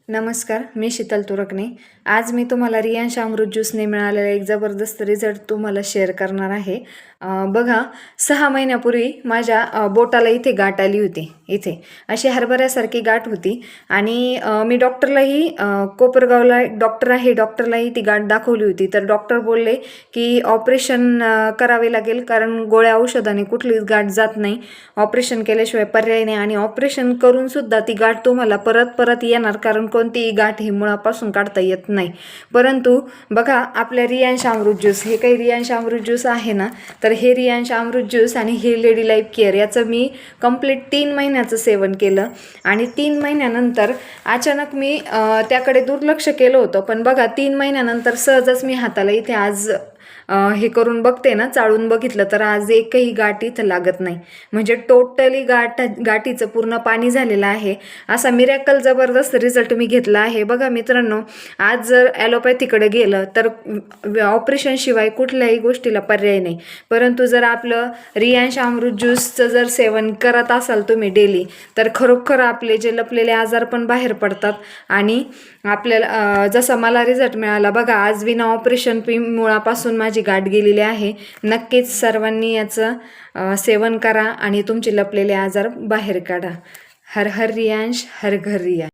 नमस्कार, मी शीतल तुरकणे। आज मी तुम्हाला रियांश अमृत ज्यूसने मिळालेला एक जबरदस्त रिझल्ट तुम्हाला शेअर करणार आहे। बघा, 6 महिन्यापूर्वी माझ्या बोटाला इथे गाठ आली होती। इथे अशी हरभऱ्यासारखी गाठ होती आणि मी डॉक्टरलाही कोपरगावला एक डॉक्टर आहे, डॉक्टरलाही ती गाठ दाखवली होती। तर डॉक्टर बोलले की ऑपरेशन करावे लागेल, कारण गोळ्या औषधाने कुठलीच गाठ जात नाही, ऑपरेशन केल्याशिवाय पर्याय नाही आणि ऑपरेशन करून सुद्धा ती गाठ तुम्हाला परत परत येणार, कारण कोणतीही गाठ ही मुळापासून काढता येत नाही। परंतु बघा, आपल्या रियांश अमृत ज्यूस, हे काही रियांश अमृत ज्यूस आहे ना, तर हे रियांश अमृत ज्यूस आणि हे लेडी लाईफ केअर याचं मी कंप्लीट 3 महिन्याचं सेवन केलं आणि 3 महिन्यानंतर अचानक मी त्याकडे दुर्लक्ष केलं होतं। पण बघा, 3 महिन्यानंतर सहजच मी हाताला इथे आज हे करून बघते ना, चाळून बघितलं तर आज एकही गाठ इथं लागत नाही। म्हणजे टोटली गाठीचं पूर्ण पाणी झालेलं आहे। असा मिरॅकल जबरदस्त रिझल्ट मी घेतला आहे। बघा मित्रांनो, आज जर ॲलोपॅथीकडे गेलं तर ऑपरेशन शिवाय कुठल्याही गोष्टीला पर्याय नाही, परंतु जर आपलं रियांश अमृत ज्यूसचं जर सेवन करत असाल तुम्ही डेली, तर खरोखर आपले जे लपलेले आजार पण बाहेर पडतात आणि आपल्याला जसा मला रिझल्ट मिळाला बघा, आज विना ऑपरेशन मुळापासून माझी गाठ गेलेली आहे। नक्कीच सर्वांनी याचं सेवन करा आणि तुमचे लपलेले आजार बाहेर काढा। हर हर रियांश, हर घर रियांश।